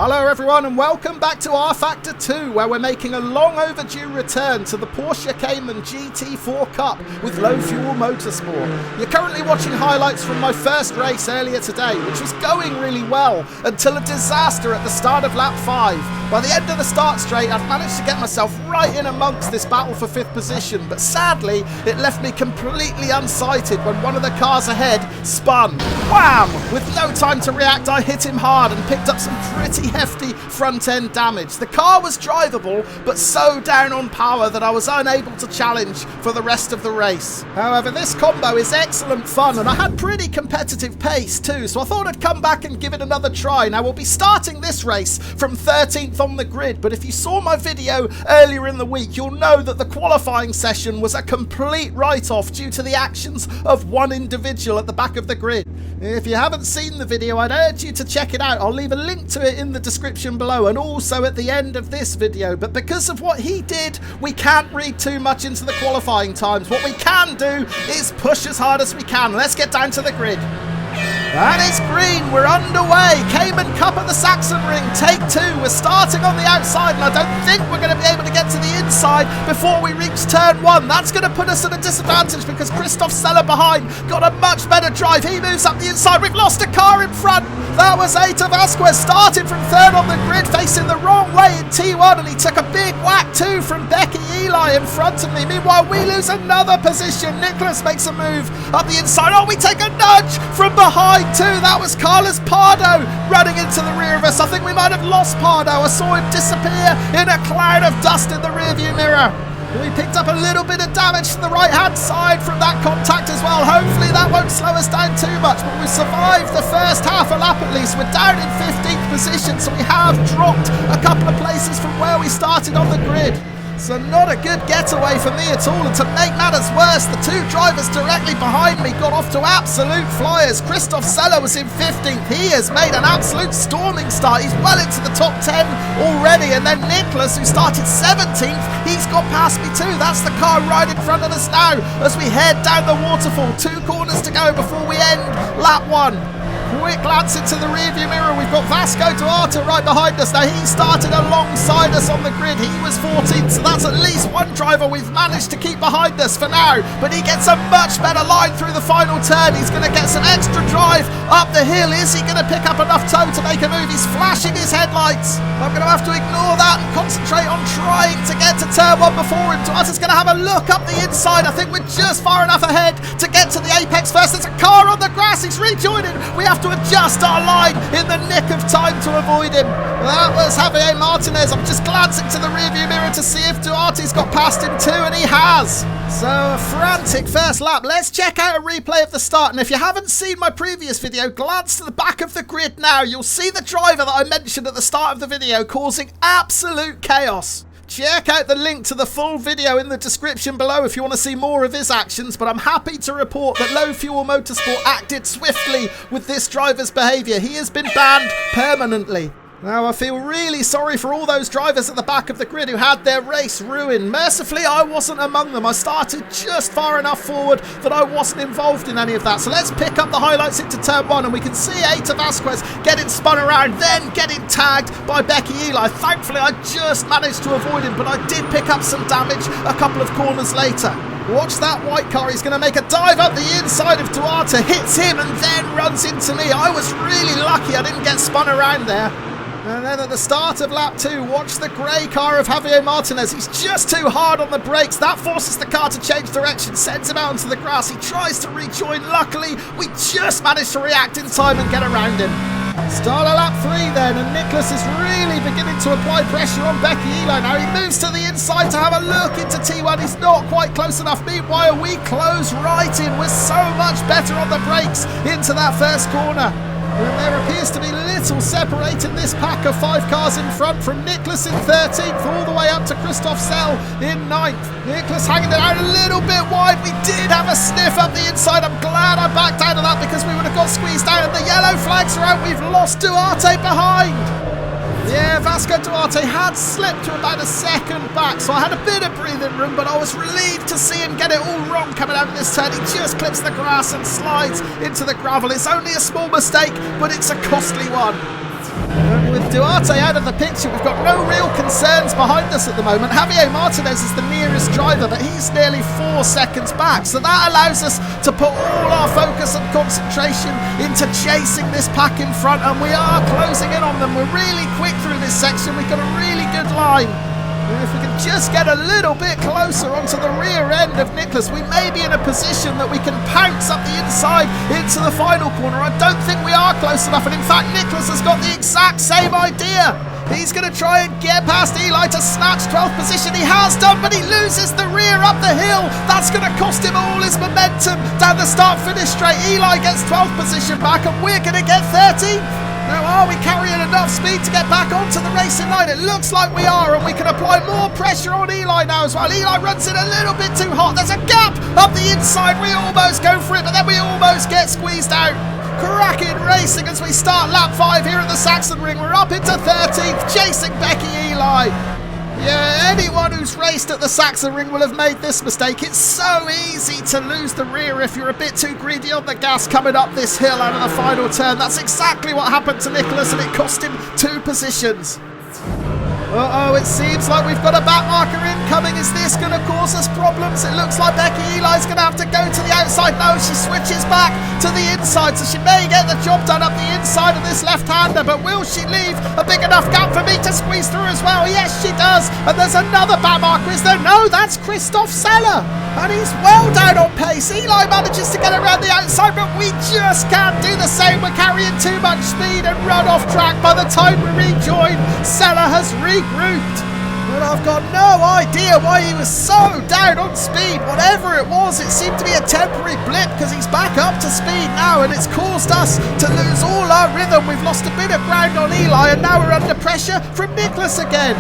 Hello everyone and welcome back to rFactor 2, where we're making a long overdue return to the Porsche Cayman GT4 Cup with Low Fuel Motorsport. You're currently watching highlights from my first race earlier today, which was going really well until a disaster at the start of lap 5. By the end of the start straight, I'd managed to get myself right in amongst this battle for 5th position, but sadly it left me completely unsighted when one of the cars ahead spun. Wham! With no time to react, I hit him hard and picked up some pretty hefty front-end damage. The car was drivable, but so down on power that I was unable to challenge for the rest of the race. However, this combo is excellent fun, and I had pretty competitive pace too, so I thought I'd come back and give it another try. Now, we'll be starting this race from 13th on the grid, but if you saw my video earlier in the week, you'll know that the qualifying session was a complete write-off due to the actions of one individual at the back of the grid. If you haven't seen the video, I'd urge you to check it out. I'll leave a link to it in the description below and also at the end of this video. But because of what he did, we can't read too much into the qualifying times. What we can do is push as hard as we can. Let's get down to the grid. And it's green, we're underway. Cayman Cup at the Sachsenring, take 2. We're starting on the outside, and I don't think we're going to be able to get to the inside before we reach turn 1. That's going to put us at a disadvantage because Christoph Seller behind got a much better drive. He moves up the inside. We've lost a car in front. That was Eita Vasquez, started from 3rd on the grid, facing the wrong way in T1, and he took a big whack too from Becky Eli in front of me. Meanwhile, we lose another position. Nicholas makes a move up the inside. Oh, we take a nudge from behind too. That was Carlos Pardo running into the rear of us. I think we might have lost Pardo. I saw him disappear in a cloud of dust in the rearview mirror. We picked up a little bit of damage to the right-hand side from that contact as well. Hopefully that won't slow us down too much, but we survived the first half a lap at least. We're down in 15th position, so we have dropped a couple of places from where we started on the grid. So not a good getaway for me at all, and to make matters worse, the 2 drivers directly behind me got off to absolute flyers. Christoph Seller was in 15th. He has made an absolute storming start. He's well into the top 10 already, and then Nicholas, who started 17th, he's got past me too. That's the car right in front of us now as we head down the waterfall. 2 corners to go before we end lap 1. Quick glance into the rearview mirror. We've got Vasco Duarte right behind us. Now, he started alongside us on the grid. He was 14th, so that's at least one driver we've managed to keep behind us for now. But he gets a much better line through the final turn. He's going to get some extra drive up the hill. Is he going to pick up enough toe to make a move? He's flashing his headlights. I'm going to have to ignore that and concentrate on trying to get to turn 1 before him. Duarte's going to have a look up the inside. I think we're just far enough ahead to get to the apex first. There's a car on the grass. He's rejoining. We have to adjust our line in the nick of time to avoid him. That was Javier Martinez. I'm just glancing to the rearview mirror to see if Duarte's got past him too, and he has. So a frantic first lap. Let's check out a replay of the start, and if you haven't seen my previous video, glance to the back of the grid now. You'll see the driver that I mentioned at the start of the video causing absolute chaos. Check out the link to the full video in the description below if you want to see more of his actions, but I'm happy to report that Low Fuel Motorsport acted swiftly with this driver's behaviour. He has been banned permanently. Now, I feel really sorry for all those drivers at the back of the grid who had their race ruined. Mercifully, I wasn't among them. I started just far enough forward that I wasn't involved in any of that. So let's pick up the highlights into turn 1, and we can see Eita Vasquez getting spun around, then getting tagged by Becky Eli. Thankfully, I just managed to avoid him, but I did pick up some damage a couple of corners later. Watch that white car. He's going to make a dive up the inside of Duarte, hits him, and then runs into me. I was really lucky I didn't get spun around there. And then at the start of lap 2, watch the grey car of Javier Martinez. He's just too hard on the brakes. That forces the car to change direction, sends him out onto the grass. He tries to rejoin. Luckily, we just managed to react in time and get around him. Start of lap 3 then, and Nicholas is really beginning to apply pressure on Becky Eli. Now he moves to the inside to have a look into T1. He's not quite close enough. Meanwhile, we close right in. We're so much better on the brakes into that first corner. And there appears to be little separating this pack of 5 cars in front, from Nicholas in 13th all the way up to Christoph Seller in 9th. Nicholas hanging it out a little bit wide. We did have a sniff up the inside. I'm glad I backed out of that because we would have got squeezed out, and the yellow flags are out. We've lost Duarte behind. Yeah, Vasco Duarte had slipped to about a second back, so I had a bit of breathing room, but I was relieved to see him get it all wrong coming out of this turn. He just clips the grass and slides into the gravel. It's only a small mistake, but it's a costly one. With Duarte out of the picture, we've got no real concerns behind us at the moment. Javier Martinez is the nearest driver, but he's nearly 4 seconds back. So that allows us to put all our focus and concentration into chasing this pack in front, and we are closing in on them. We're really quick through this section. We've got a really good line. If we can just get a little bit closer onto the rear end of Nicholas, we may be in a position that we can pounce up the inside into the final corner. I don't think we are close enough, and in fact Nicholas has got the exact same idea. He's going to try and get past Eli to snatch 12th position. He has done, but he loses the rear up the hill. That's going to cost him all his momentum down the start-finish straight. Eli gets 12th position back, and we're going to get 13th. Now, are we carrying enough speed to get back onto the racing line? It looks like we are, and we can apply more pressure on Eli now as well. Eli runs in a little bit too hot. There's a gap up the inside. We almost go for it, but then we almost get squeezed out. Cracking racing as we start lap 5 here at the Sachsenring. We're up into 13th, chasing Becky Eli. Yeah, anyone who's raced at the Sachsenring will have made this mistake. It's so easy to lose the rear if you're a bit too greedy on the gas coming up this hill out of the final turn. That's exactly what happened to Nicholas, and it cost him 2 positions. Uh-oh, it seems like we've got a back marker incoming. Is this going to cause us problems? It looks like Becky Eli's going to have to go to the outside. No, she switches back to the inside, so she may get the job done up the inside of this left-hander, but will she leave a big enough gap for me to squeeze through as well? Yes, she does. And there's another back marker, is there? No, that's Christoph Seller, and he's well down on pace. Eli manages to get around the outside, but we just can't do the same. We're carrying too much speed and run off track. By the time we rejoin, Seller has regrouped. But I've got no idea why he was so down on speed. Whatever it was, it seemed to be a temporary blip, because he's back up to speed now, and it's caused us to lose all our rhythm. We've lost a bit of ground on Eli, and now we're under pressure from Nicholas again.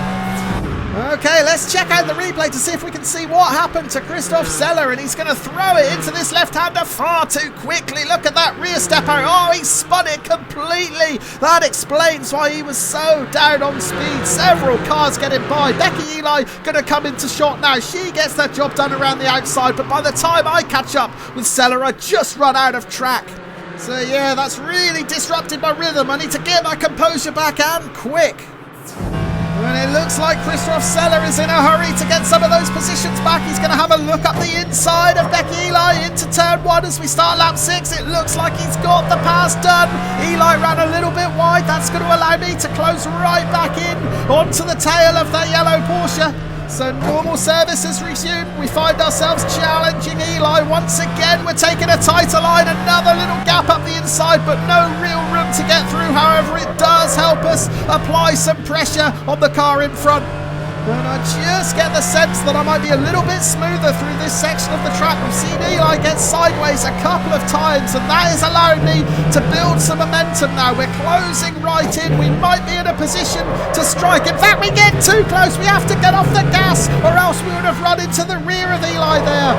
Okay, let's check out the replay to see if we can see what happened to Christoph Seller, and he's going to throw it into this left-hander far too quickly. Look at that rear step out. Oh, he spun it completely. That explains why he was so down on speed. Several cars getting by. Becky Eli going to come into shot now. She gets that job done around the outside, but by the time I catch up with Seller, I just run out of track. So yeah, that's really disrupted my rhythm. I need to get my composure back, and quick. And it looks like Christoph Seller is in a hurry to get some of those positions back. He's going to have a look up the inside of Becky Eli into turn 1 as we start lap 6. It looks like he's got the pass done. Eli ran a little bit wide. That's going to allow me to close right back in onto the tail of the yellow Porsche. So normal service has resumed. We find ourselves challenging Eli once again. We're taking a tighter line, another little gap up the inside, but no real room to get through. However, it does help us apply some pressure on the car in front. And I just get the sense that I might be a little bit smoother through this section of the track. We've seen Eli get sideways a couple of times, and that is allowing me to build some momentum now. We're closing right in. We might be in a position to strike. In fact, we get too close. We have to get off the gas, or else we would have run into the rear of Eli there.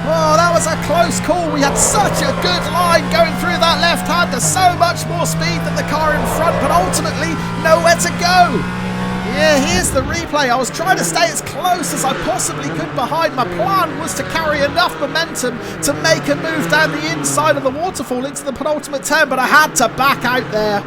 Oh, that was a close call. We had such a good line going through that left-hander. So much more speed than the car in front, but ultimately nowhere to go. Yeah, here's the replay. I was trying to stay as close as I possibly could behind. My plan was to carry enough momentum to make a move down the inside of the waterfall into the penultimate turn, but I had to back out there.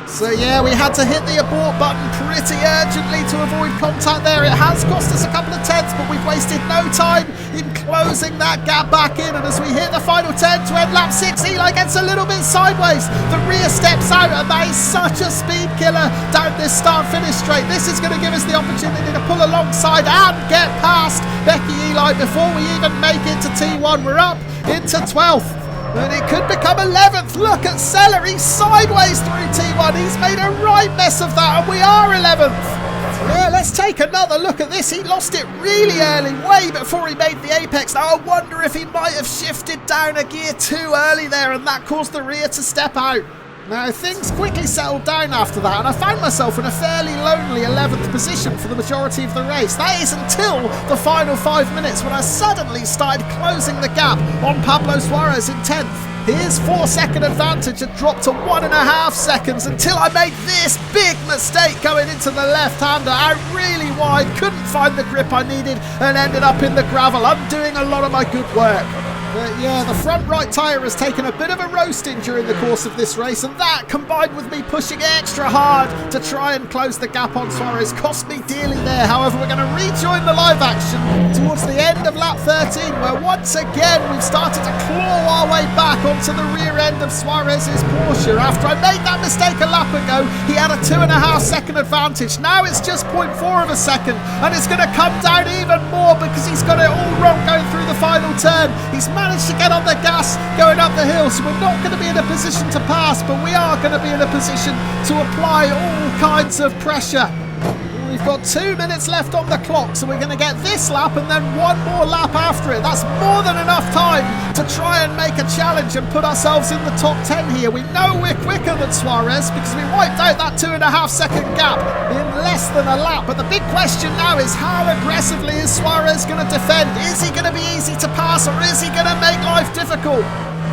So yeah, we had to hit the abort button pretty urgently to avoid contact there. It has cost us a couple of tenths, but we've wasted no time in closing that gap back in. And as we hit the final turn to end lap 6, Eli gets a little bit sideways. The rear steps out, and that is such a speed killer down this start-finish straight. This is going to give us the opportunity to pull alongside and get past Becky Eli before we even make it to T1. We're up into 12th. And it could become 11th. Look at Seller. He's sideways through T1. He's made a right mess of that, and we are 11th. Yeah, let's take another look at this. He lost it really early, way before he made the apex. Now, I wonder if he might have shifted down a gear too early there, and that caused the rear to step out. Now, things quickly settled down after that, and I found myself in a fairly lonely 11th position for the majority of the race. That is until the final 5 minutes, when I suddenly started closing the gap on Pablo Suarez in 10th. His 4-second advantage had dropped to 1.5 seconds until I made this big mistake going into the left-hander out really wide, couldn't find the grip I needed, and ended up in the gravel, undoing a lot of my good work. But yeah, the front right tyre has taken a bit of a roasting during the course of this race, and that, combined with me pushing extra hard to try and close the gap on Suarez, cost me dearly there. However, we're going to rejoin the live action towards the end of lap 13, where once again we've started to claw our way back onto the rear end of Suarez's Porsche. After I made that mistake a lap ago, he had a 2.5 second advantage. Now it's just 0.4 of a second, and it's going to come down even more because he's got it all wrong going through the final turn. He's managed to get on the gas going up the hill, so we're not going to be in a position to pass, but we are going to be in a position to apply all kinds of pressure. We've got 2 minutes left on the clock, so we're going to get this lap and then one more lap after it. That's more than enough time to try and make a challenge and put ourselves in the top 10 here. We know we're quicker than Suarez because we wiped out that 2.5 second gap in less than a lap. But the big question now is, how aggressively is Suarez going to defend? Is he going to be easy to pass, or is he going to make life difficult?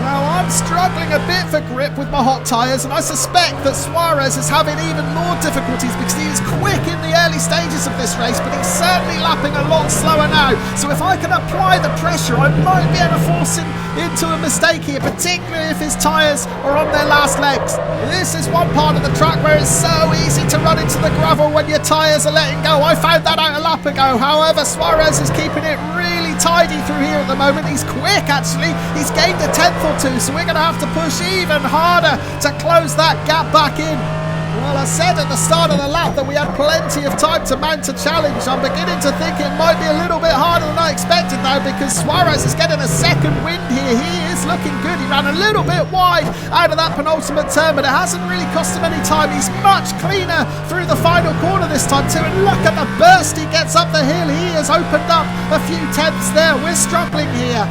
Now, I'm struggling a bit for grip with my hot tyres, and I suspect that Suarez is having even more difficulties because he is quick in the early stages of this race, but he's certainly lapping a lot slower now. So if I can apply the pressure, I might be able to force him into a mistake here, particularly if his tyres are on their last legs. This is one part of the track where it's so easy to run into the gravel when your tyres are letting go. I found that out a lap ago. However, Suarez is keeping it really tidy through here at the moment. He's quick, actually. He's gained a tenth or two, so we're going to have to push even harder to close that gap back in. Well, I said at the start of the lap that we had plenty of time to mount a challenge. I'm beginning to think it might be a little bit harder than I expected though, because Suarez is getting a second wind here. He is looking good. He ran a little bit wide out of that penultimate turn, but it hasn't really cost him any time. He's much cleaner through the final corner this time too, and look at the burst he gets up the hill. He has opened up a few tenths there. We're struggling here.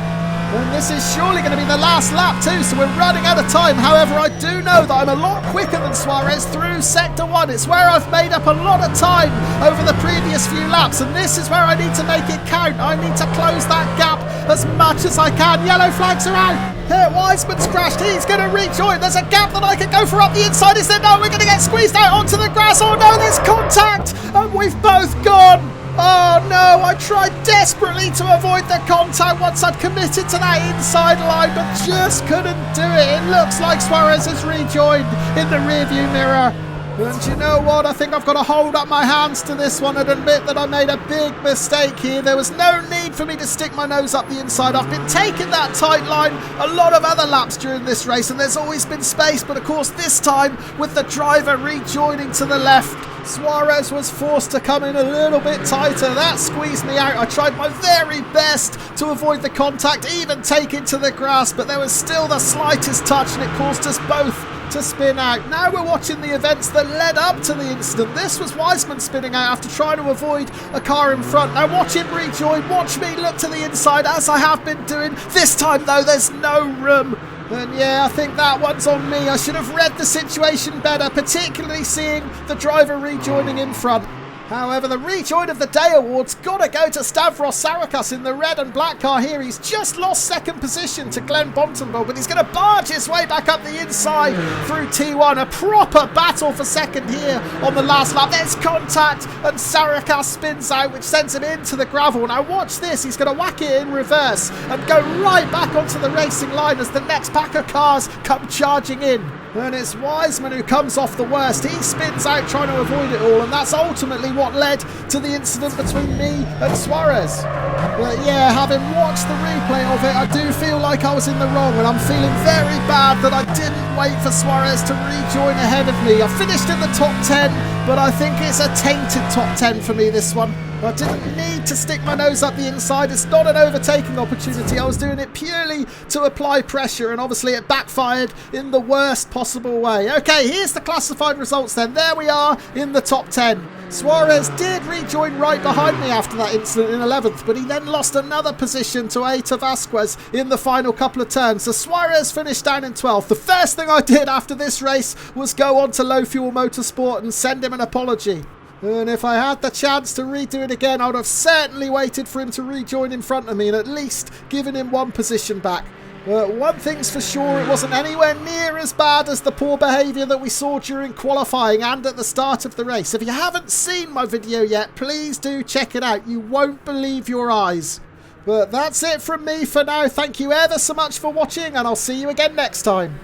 And this is surely going to be the last lap too, so we're running out of time. However, I do know that I'm a lot quicker than Suarez through Sector 1. It's where I've made up a lot of time over the previous few laps, and this is where I need to make it count. I need to close that gap as much as I can. Yellow flags are out. Here, Wiseman's crashed. He's going to rejoin. There's a gap that I can go for up the inside. Is there? No, we're going to get squeezed out onto the grass. Oh no, there's contact, and we've both gone. Oh no, I tried desperately to avoid the contact once I'd committed to that inside line, but just couldn't do it. It looks like Suarez has rejoined in the rearview mirror. And you know what? I think I've got to hold up my hands to this one and admit that I made a big mistake here. There was no need for me to stick my nose up the inside. I've been taking that tight line a lot of other laps during this race, and there's always been space, but of course this time with the driver rejoining to the left, Suarez was forced to come in a little bit tighter. That squeezed me out. I tried my very best to avoid the contact, even taking to the grass, but there was still the slightest touch and it caused us both to spin out. Now we're watching the events that led up to the incident. This was Wiseman spinning out after trying to avoid a car in front. Now watch him rejoin, watch me look to the inside as I have been doing. This time though, there's no room. And yeah, I think that one's on me. I should have read the situation better, particularly seeing the driver rejoining in front. However, the Rejoin of the Day award's got to go to Stavros Sarakas in the red and black car here. He's just lost second position to Glenn Bontenbo, but he's going to barge his way back up the inside through T1. A proper battle for second here on the last lap. There's contact and Sarakas spins out, which sends him into the gravel. Now watch this. He's going to whack it in reverse and go right back onto the racing line as the next pack of cars come charging in. And it's Wiseman who comes off the worst. He spins out trying to avoid it all, and that's ultimately what led to the incident between me and Suarez. But yeah, having watched the replay of it, I do feel like I was in the wrong, and I'm feeling very bad that I didn't wait for Suarez to rejoin ahead of me. I finished in the top 10, but I think it's a tainted top 10 for me, this one. I didn't need to stick my nose up the inside. It's not an overtaking opportunity. I was doing it purely to apply pressure, and obviously it backfired in the worst possible way. Okay, here's the classified results then. There we are in the top 10. Suarez did rejoin right behind me after that incident in 11th, but he then lost another position to Eita Vasquez in the final couple of turns. So Suarez finished down in 12th. The first thing I did after this race was go on to Low Fuel Motorsport and send him an apology. And if I had the chance to redo it again, I would have certainly waited for him to rejoin in front of me and at least given him one position back. One thing's for sure, it wasn't anywhere near as bad as the poor behaviour that we saw during qualifying and at the start of the race. If you haven't seen my video yet, please do check it out. You won't believe your eyes. But that's it from me for now. Thank you ever so much for watching, and I'll see you again next time.